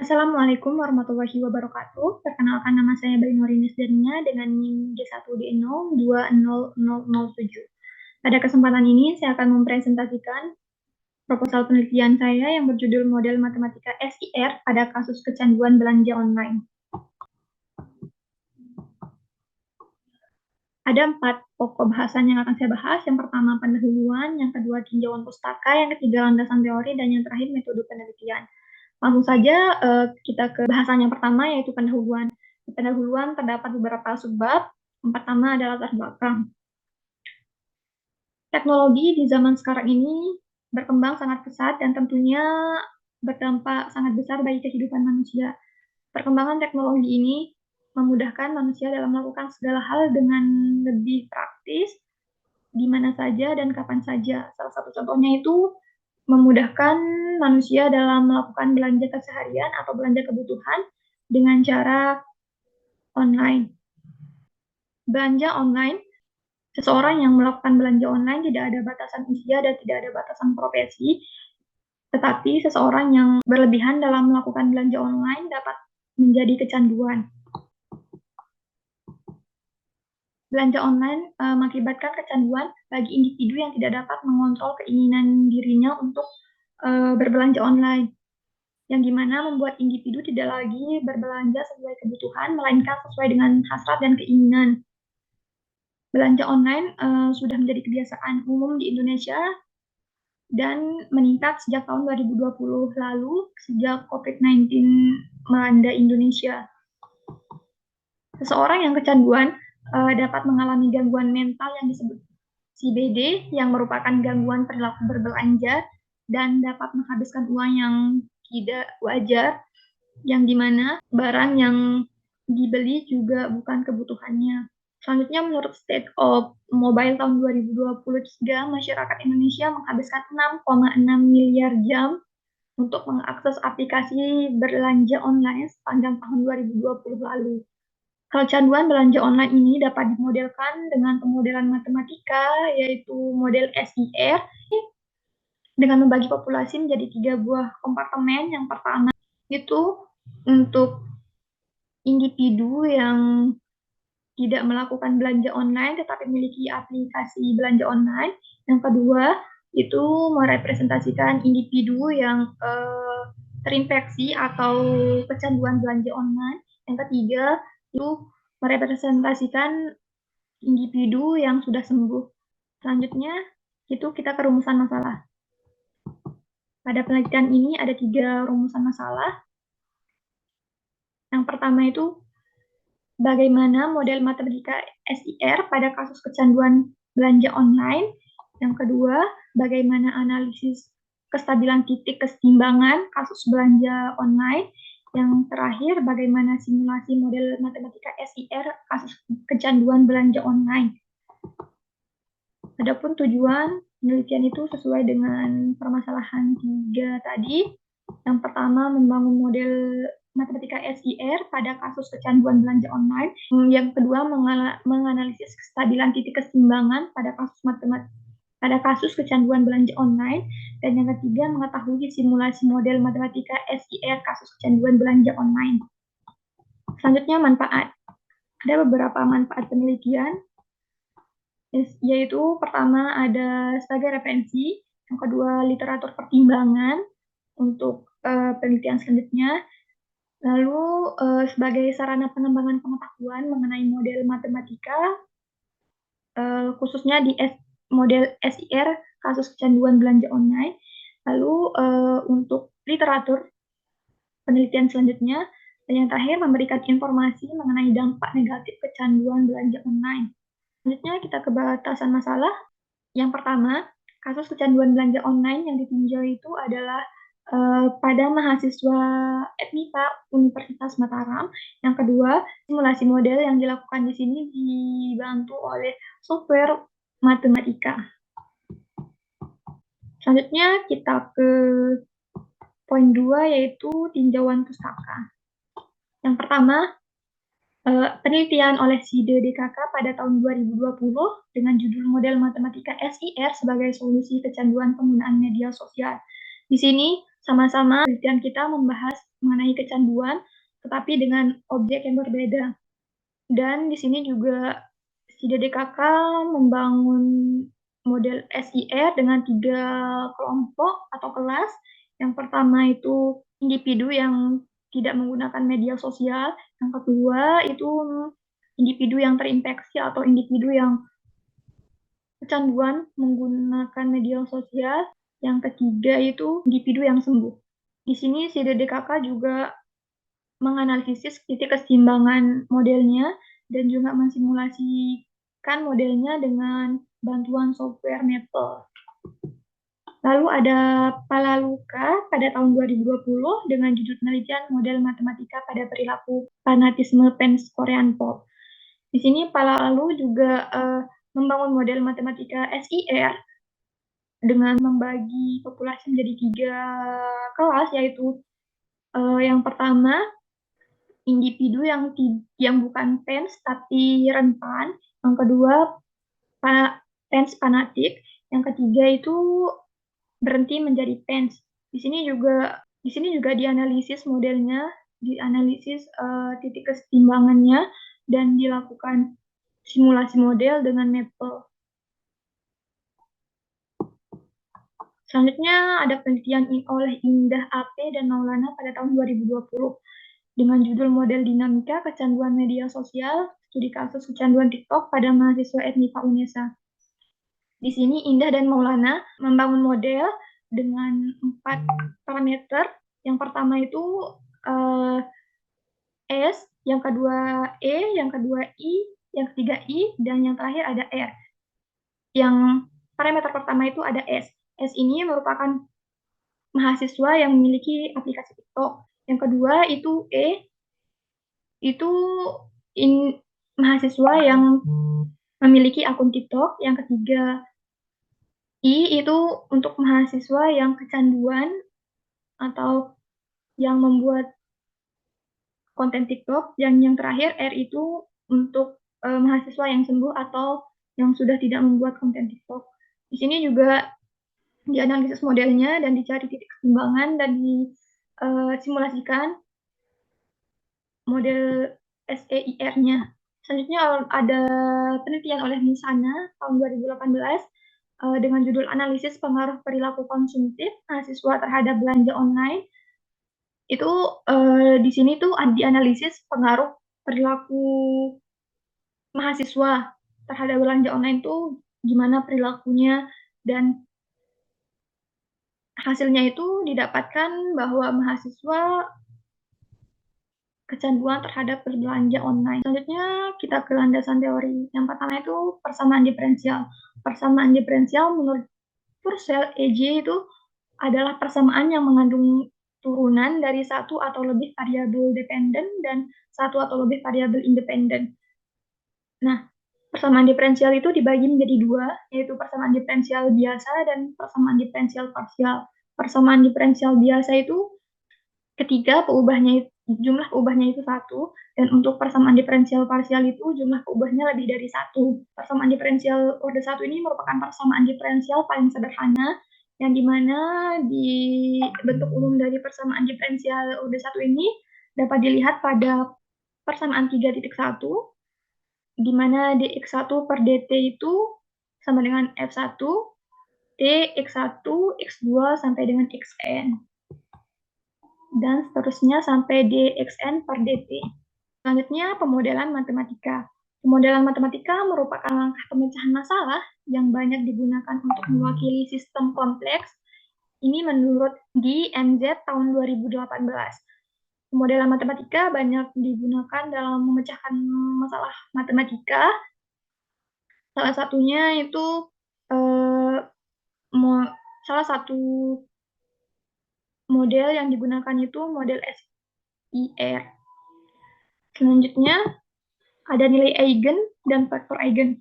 Assalamualaikum warahmatullahi wabarakatuh. Perkenalkan nama saya Bainorinus Dania dengan NIM J1D0200007. Pada kesempatan ini saya akan mempresentasikan proposal penelitian saya yang berjudul Model Matematika SIR pada kasus kecanduan belanja online. Ada 4 pokok bahasan yang akan saya bahas. Yang pertama pendahuluan, yang kedua tinjauan pustaka, yang ketiga landasan teori, dan yang terakhir metode penelitian. Langsung saja kita ke bahasan yang pertama, yaitu pendahuluan. Di pendahuluan terdapat beberapa subbab. Yang pertama adalah latar belakang. Teknologi di zaman sekarang ini berkembang sangat pesat dan tentunya berdampak sangat besar bagi kehidupan manusia. Perkembangan teknologi ini memudahkan manusia dalam melakukan segala hal dengan lebih praktis, di mana saja dan kapan saja. Salah satu contohnya itu memudahkan manusia dalam melakukan belanja keseharian atau belanja kebutuhan dengan cara online. Belanja online, seseorang yang melakukan belanja online tidak ada batasan usia dan tidak ada batasan profesi, tetapi seseorang yang berlebihan dalam melakukan belanja online dapat menjadi kecanduan. Belanja online mengakibatkan kecanduan bagi individu yang tidak dapat mengontrol keinginan dirinya untuk berbelanja online, yang dimana membuat individu tidak lagi berbelanja sesuai kebutuhan, melainkan sesuai dengan hasrat dan keinginan. Belanja online sudah menjadi kebiasaan umum di Indonesia dan meningkat sejak tahun 2020 lalu, sejak COVID-19 melanda Indonesia. Seseorang yang kecanduan dapat mengalami gangguan mental yang disebut CBD, yang merupakan gangguan perilaku berbelanja dan dapat menghabiskan uang yang tidak wajar, yang dimana barang yang dibeli juga bukan kebutuhannya. Selanjutnya, menurut State of Mobile tahun 2023, masyarakat Indonesia menghabiskan 6,6 miliar jam untuk mengakses aplikasi belanja online sepanjang tahun 2020 lalu. Kecanduan belanja online ini dapat dimodelkan dengan pemodelan matematika, yaitu model SIR, dengan membagi populasi menjadi 3 buah kompartemen. Yang pertama itu untuk individu yang tidak melakukan belanja online tetapi memiliki aplikasi belanja online. Yang kedua itu merepresentasikan individu yang terinfeksi atau kecanduan belanja online. Yang ketiga itu merepresentasikan individu yang sudah sembuh. Selanjutnya itu kita ke rumusan masalah. Pada penelitian ini ada 3 rumusan masalah. Yang pertama itu bagaimana model matematika SIR pada kasus kecanduan belanja online. Yang kedua, bagaimana analisis kestabilan titik keseimbangan kasus belanja online. Yang terakhir, bagaimana simulasi model matematika SIR kasus kecanduan belanja online. Adapun tujuan penelitian itu sesuai dengan permasalahan 3 tadi. Yang pertama, membangun model matematika SIR pada kasus kecanduan belanja online. Yang kedua, menganalisis kestabilan titik keseimbangan pada kasus kecanduan belanja online. Dan yang ketiga, mengetahui simulasi model matematika SIR kasus kecanduan belanja online. Selanjutnya, manfaat. Ada beberapa manfaat penelitian, yaitu pertama ada sebagai referensi, yang kedua literatur pertimbangan untuk penelitian selanjutnya, lalu sebagai sarana pengembangan pengetahuan mengenai model matematika, khususnya di model SIR kasus kecanduan belanja online, lalu untuk literatur penelitian selanjutnya, dan yang terakhir memberikan informasi mengenai dampak negatif kecanduan belanja online. Selanjutnya kita ke batasan masalah. Yang pertama, kasus kecanduan belanja online yang ditinjau itu adalah pada mahasiswa FMIPA Universitas Mataram. Yang kedua, simulasi model yang dilakukan di sini dibantu oleh software matematika. Selanjutnya kita ke poin 2, yaitu tinjauan pustaka. Yang pertama, penelitian oleh SIDE DKK pada tahun 2020 dengan judul Model Matematika SIR sebagai Solusi Kecanduan Penggunaan Media Sosial. Di sini Sama-sama penelitian kita membahas mengenai kecanduan, tetapi dengan objek yang berbeda. Dan di sini juga si DDKK membangun model SIR dengan 3 kelompok atau kelas. Yang pertama itu individu yang tidak menggunakan media sosial, yang kedua itu individu yang terinfeksi atau individu yang kecanduan menggunakan media sosial, yang ketiga itu individu yang sembuh. Di sini si DDKK juga menganalisis titik keseimbangan modelnya dan juga mensimulasikan modelnya dengan bantuan software Maple. Lalu ada Palaluka pada tahun 2020 dengan judul penelitian model matematika pada perilaku fanatisme fans Korean Pop. Di sini Palalu juga membangun model matematika SIR dengan membagi populasi menjadi 3 kelas, yaitu yang pertama individu yang bukan fans tapi rentan, yang kedua fans fanatik, yang ketiga itu berhenti menjadi fans. Di sini juga dianalisis modelnya, dianalisis titik keseimbangannya dan dilakukan simulasi model dengan Maple. Selanjutnya ada penelitian oleh Indah AP dan Maulana pada tahun 2020 dengan judul model dinamika kecanduan media sosial, studi kasus kecanduan TikTok pada mahasiswa FMIPA UNESA. Di sini Indah dan Maulana membangun model dengan 4 parameter. Yang pertama itu S, yang kedua E, yang kedua I, yang ketiga I, dan yang terakhir ada R. Yang parameter pertama itu ada S. S ini merupakan mahasiswa yang memiliki aplikasi TikTok. Yang kedua itu E, itu mahasiswa yang memiliki akun TikTok. Yang ketiga I itu untuk mahasiswa yang kecanduan atau yang membuat konten TikTok. Yang terakhir R itu untuk mahasiswa yang sembuh atau yang sudah tidak membuat konten TikTok. Di sini juga dianalisis modelnya dan dicari titik keseimbangan dan disimulasikan model SEIR-nya. Selanjutnya ada penelitian oleh Musana tahun 2018 dengan judul analisis pengaruh perilaku konsumtif mahasiswa terhadap belanja online. Itu di sini tuh dianalisis pengaruh perilaku mahasiswa terhadap belanja online tuh gimana perilakunya, dan hasilnya itu didapatkan bahwa mahasiswa kecanduan terhadap berbelanja online. Selanjutnya kita ke landasan teori. Yang pertama itu persamaan diferensial. Persamaan diferensial menurut Purcell EJ itu adalah persamaan yang mengandung turunan dari satu atau lebih variabel dependen dan satu atau lebih variabel independen. Nah, persamaan diferensial itu dibagi menjadi 2, yaitu persamaan diferensial biasa dan persamaan diferensial parsial. Persamaan diferensial biasa itu ketika jumlah peubahnya itu 1, dan untuk persamaan diferensial parsial itu jumlah peubahnya lebih dari 1. Persamaan diferensial orde 1 ini merupakan persamaan diferensial paling sederhana, yang dimana di bentuk umum dari persamaan diferensial orde 1 ini dapat dilihat pada persamaan 3.1, di mana dx1 per dt itu sama dengan f1, dx1, x2 sampai dengan xn. Dan seterusnya sampai dxn per dt. Selanjutnya, pemodelan matematika. Pemodelan matematika merupakan langkah pemecahan masalah yang banyak digunakan untuk mewakili sistem kompleks. Ini menurut DMZ tahun 2018. Pemodelan matematika banyak digunakan dalam memecahkan masalah matematika. Salah satunya itu salah satu model yang digunakan itu model SIR. Selanjutnya ada nilai eigen dan faktor eigen.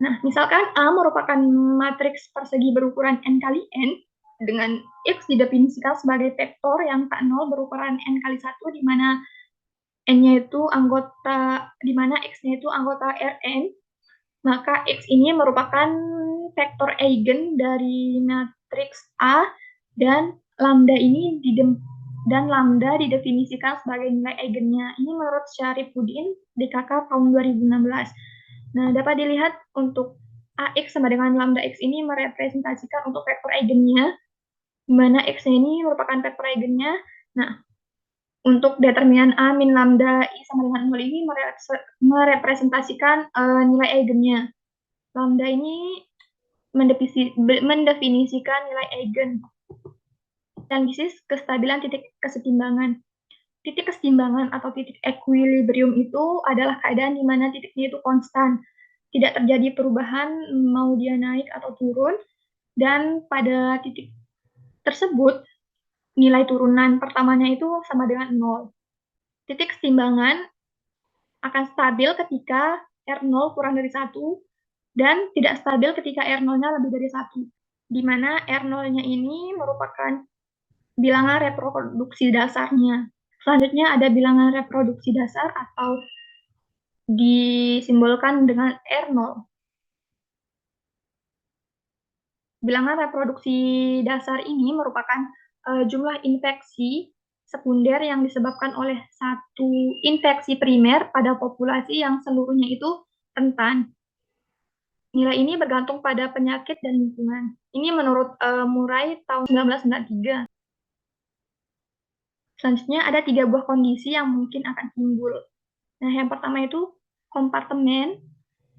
Nah, misalkan A merupakan matriks persegi berukuran n kali n dengan X didefinisikan sebagai vektor yang tak nol berukuran n kali 1, di mana n-nya itu anggota, di mana X-nya itu anggota Rn, maka X ini merupakan vektor eigen dari matriks A dan lambda ini dan lambda didefinisikan sebagai nilai eigennya. Ini menurut Syarifuddin DKK tahun 2016. Nah, dapat dilihat untuk AX sama dengan lambda X ini merepresentasikan untuk vektor eigennya, di mana X ini merupakan vektor eigennya. Nah, untuk determinan A min lambda I sama dengan 0 ini merepresentasikan nilai eigennya. Lambda ini mendefinisikan nilai eigen. Analisis kestabilan titik kesetimbangan. Titik kesetimbangan atau titik equilibrium itu adalah keadaan di mana titiknya itu konstan, tidak terjadi perubahan mau dia naik atau turun, dan pada titik tersebut nilai turunan pertamanya itu sama dengan 0. Titik kesetimbangan akan stabil ketika R0 kurang dari 1 dan tidak stabil ketika R0-nya lebih dari 1, di mana R0-nya ini merupakan bilangan reproduksi dasarnya. Selanjutnya ada bilangan reproduksi dasar atau disimbolkan dengan R0. Bilangan reproduksi dasar ini merupakan jumlah infeksi sekunder yang disebabkan oleh satu infeksi primer pada populasi yang seluruhnya itu rentan. Nilai ini bergantung pada penyakit dan lingkungan. Ini menurut Murray tahun 1993. Selanjutnya ada 3 buah kondisi yang mungkin akan timbul. Nah, yang pertama itu kompartemen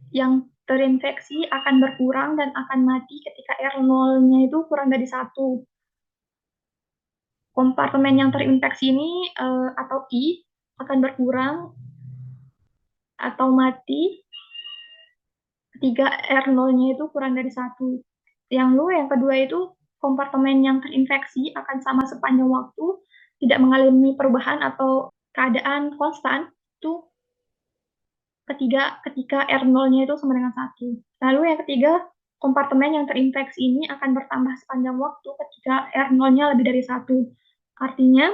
yang terinfeksi akan berkurang dan akan mati ketika R0-nya itu kurang dari 1. Kompartemen yang terinfeksi ini atau I akan berkurang atau mati ketika R0-nya itu kurang dari 1. Yang kedua itu kompartemen yang terinfeksi akan sama sepanjang waktu, tidak mengalami perubahan atau keadaan konstan, itu ketika R0-nya itu sama dengan 1. Lalu yang ketiga, kompartemen yang terinfeksi ini akan bertambah sepanjang waktu ketika R0-nya lebih dari 1. Artinya,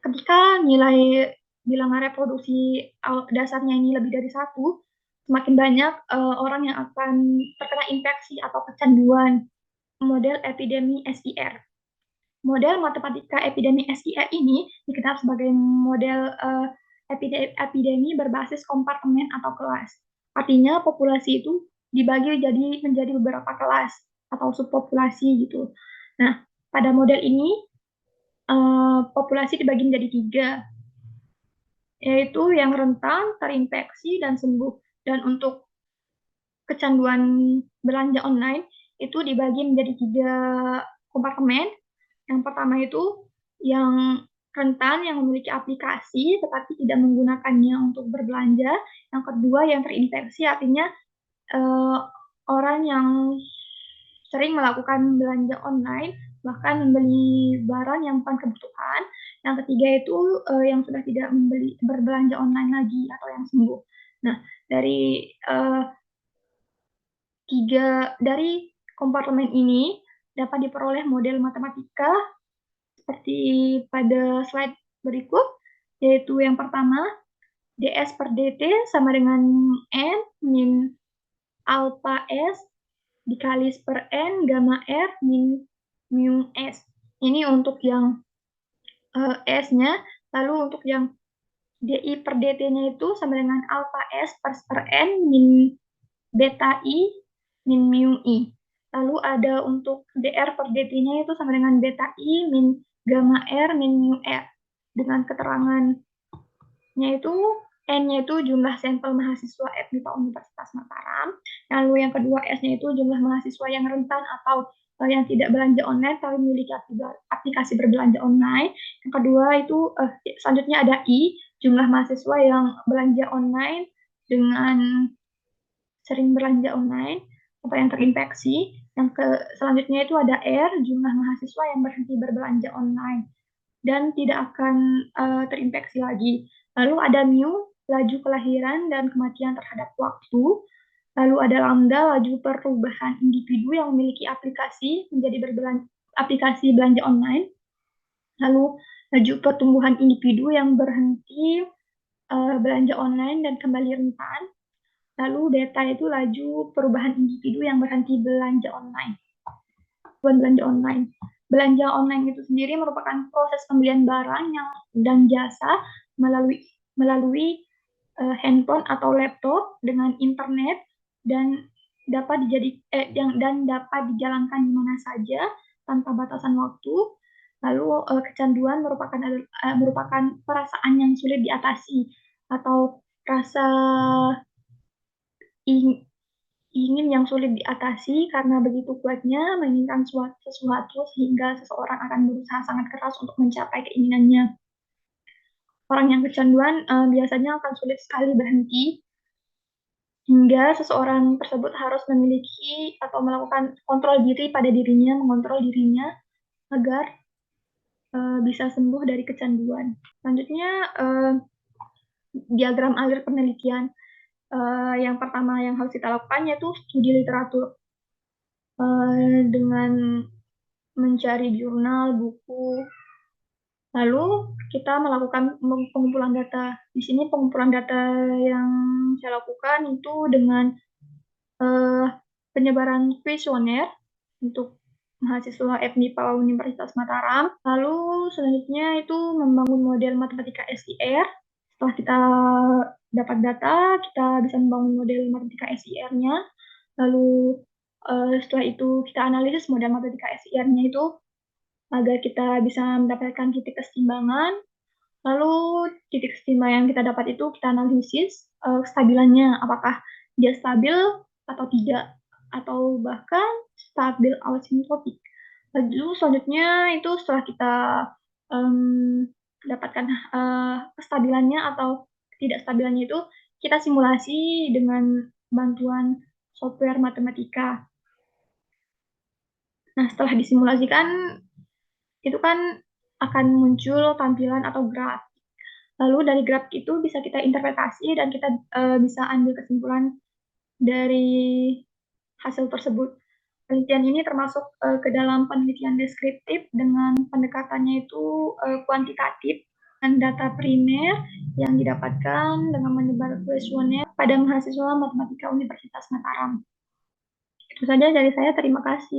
ketika nilai bilangan reproduksi dasarnya ini lebih dari 1, semakin banyak orang yang akan terkena infeksi atau kecanduan. Model epidemi SIR. Model matematika epidemi SIR ini dikenal sebagai model epidemi berbasis kompartemen atau kelas. Artinya populasi itu dibagi menjadi beberapa kelas atau subpopulasi gitu. Nah, pada model ini populasi dibagi menjadi 3, yaitu yang rentan, terinfeksi, dan sembuh. Dan untuk kecanduan belanja online itu dibagi menjadi 3 kompartemen. Yang pertama itu yang rentan, yang memiliki aplikasi tetapi tidak menggunakannya untuk berbelanja. Yang kedua yang terinfeksi, artinya orang yang sering melakukan belanja online, bahkan membeli barang yang bukan kebutuhan. Yang ketiga itu yang sudah tidak berbelanja online lagi atau yang sembuh. Nah, dari kompartemen ini dapat diperoleh model matematika seperti pada slide berikut, yaitu yang pertama, ds per dt sama dengan n min alpha s dikali per n gamma r min mu s. Ini untuk yang s-nya, lalu untuk yang di per dt-nya itu sama dengan alpha s per n min beta i min mu i. Lalu ada untuk dr per dt-nya itu sama dengan beta i min gamma r min mu r. Dengan keterangannya itu N-nya itu jumlah sampel mahasiswa FMIPA Universitas Mataram. Lalu yang kedua S-nya itu jumlah mahasiswa yang rentan atau yang tidak belanja online tapi memiliki aplikasi berbelanja online. Yang kedua itu selanjutnya ada I, jumlah mahasiswa yang belanja online dengan sering belanja online atau yang terinfeksi. Selanjutnya itu ada R, jumlah mahasiswa yang berhenti berbelanja online dan tidak akan terinfeksi lagi. Lalu ada mu, laju kelahiran dan kematian terhadap waktu. Lalu ada lambda, laju perubahan individu yang memiliki aplikasi aplikasi belanja online. Lalu laju pertumbuhan individu yang berhenti belanja online dan kembali rentan. Lalu beta itu laju perubahan individu yang berhenti belanja online. belanja online itu sendiri merupakan proses pembelian barang dan jasa melalui handphone atau laptop dengan internet dan dapat dijalankan di mana saja tanpa batasan waktu. Lalu kecanduan merupakan perasaan yang sulit diatasi atau rasa ingin yang sulit diatasi karena begitu kuatnya menginginkan sesuatu sehingga seseorang akan berusaha sangat keras untuk mencapai keinginannya. Orang yang kecanduan biasanya akan sulit sekali berhenti hingga seseorang tersebut harus memiliki atau melakukan kontrol diri pada dirinya, mengontrol dirinya agar bisa sembuh dari kecanduan. Selanjutnya, diagram alir penelitian. Yang pertama yang harus kita lakukan yaitu studi literatur. Dengan mencari jurnal, buku, lalu kita melakukan pengumpulan data. Di sini pengumpulan data yang saya lakukan itu dengan penyebaran kuesioner untuk mahasiswa FMIPA Universitas Mataram. Lalu selanjutnya itu membangun model matematika SIR. Setelah kita dapat data, kita bisa membangun model matematika SIR-nya. Lalu setelah itu kita analisis model matematika SIR-nya itu agar kita bisa mendapatkan titik keseimbangan. Lalu titik keseimbangan yang kita dapat itu kita analisis kestabilannya, apakah dia stabil atau tidak, atau bahkan stabil asimptotik. Lalu selanjutnya itu setelah kita dapatkan kestabilannya atau tidak stabilannya itu, kita simulasi dengan bantuan software matematika. Nah, setelah disimulasikan, itu kan akan muncul tampilan atau graf. Lalu dari graf itu bisa kita interpretasi dan kita bisa ambil kesimpulan dari hasil tersebut. Penelitian ini termasuk ke dalam penelitian deskriptif dengan pendekatannya itu kuantitatif dan data primer yang didapatkan dengan menyebar kuesioner pada mahasiswa matematika Universitas Mataram. Itu saja dari saya, terima kasih.